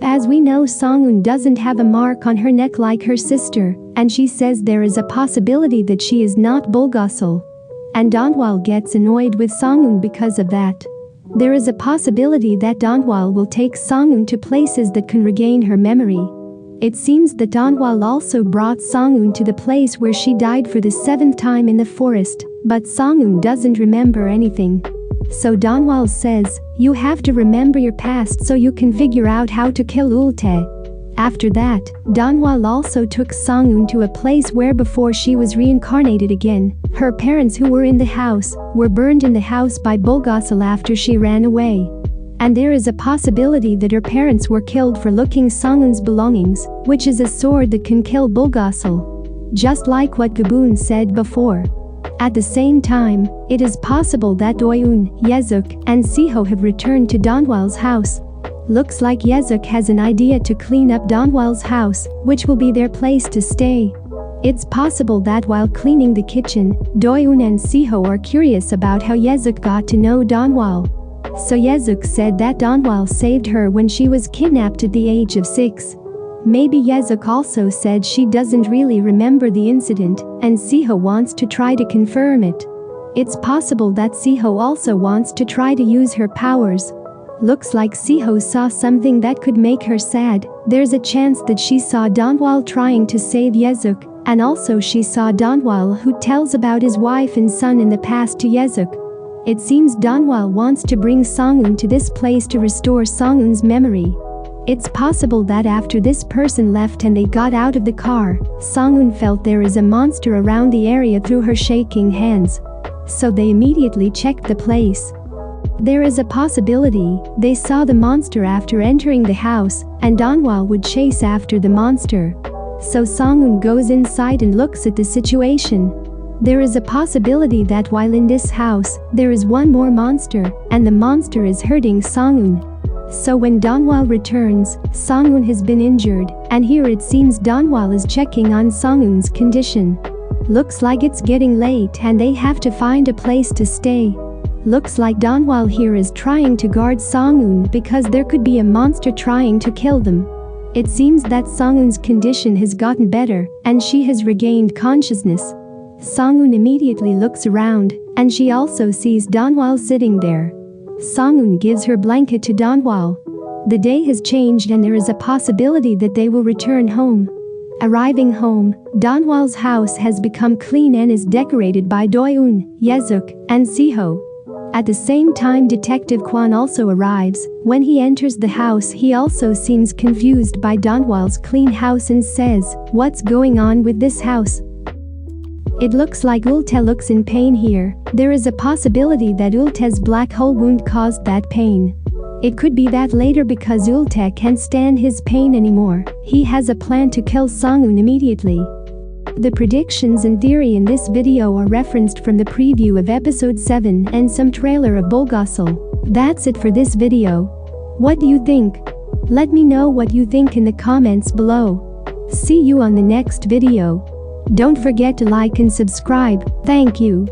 As we know, Song-eun doesn't have a mark on her neck like her sister, and she says there is a possibility that she is not Bulgasol. And Donwal gets annoyed with Song-eun because of that. There is a possibility that Donwal will take Song-eun to places that can regain her memory. It seems that Donwal also brought Song-eun to the place where she died for the 7th time in the forest, but Song-eun doesn't remember anything. So Donwal says, "You have to remember your past so you can figure out how to kill Ulte." After that, Donwal also took Song-eun to a place where before she was reincarnated again, her parents who were in the house were burned in the house by Bulgasol after she ran away. And there is a possibility that her parents were killed for looking Song-eun's belongings, which is a sword that can kill Bulgasol. Just like what Gaboon said before. At the same time, it is possible that Do-eun, Yezuk, and Siho have returned to Donwal's house. Looks like Yezuk has an idea to clean up Donwal's house, which will be their place to stay. It's possible that while cleaning the kitchen, Do-eun and Siho are curious about how Yezuk got to know Donwal. So Yezuk said that Donwal saved her when she was kidnapped at the age of 6. Maybe Yezuk also said she doesn't really remember the incident, and Siho wants to try to confirm it. It's possible that Siho also wants to try to use her powers. Looks like Siho saw something that could make her sad. There's a chance that she saw Donwal trying to save Yezuk, and also she saw Donwal who tells about his wife and son in the past to Yezuk. It seems Donwal wants to bring Song-eun to this place to restore Song-eun's memory. It's possible that after this person left and they got out of the car, Song-eun felt there is a monster around the area through her shaking hands. So they immediately checked the place. There is a possibility they saw the monster after entering the house, and Donwal would chase after the monster. So Song-eun goes inside and looks at the situation. There is a possibility that while in this house, there is one more monster, and the monster is hurting Song-eun. So when Donwal returns, Song-eun has been injured, and here it seems Donwal is checking on Song-eun's condition. Looks like it's getting late and they have to find a place to stay. Looks like Donwal here is trying to guard Song-eun because there could be a monster trying to kill them. It seems that Song-eun's condition has gotten better, and she has regained consciousness. Song-eun immediately looks around, and she also sees Donwal sitting there. Song-eun gives her blanket to Donwal. The day has changed and there is a possibility that they will return home. Arriving home, Donwal's house has become clean and is decorated by Do-eun, Yezuk, and Siho. At the same time, Detective Kwon also arrives. When he enters the house, he also seems confused by Donwal's clean house and says, "What's going on with this house?" It looks like Ulte looks in pain here. There is a possibility that Ulte's black hole wound caused that pain. It could be that later because Ulte can't stand his pain anymore, he has a plan to kill Song-eun immediately. The predictions and theory in this video are referenced from the preview of episode 7 and some trailer of Bulgasol. That's it for this video. What do you think? Let me know what you think in the comments below. See you on the next video. Don't forget to like and subscribe. Thank you.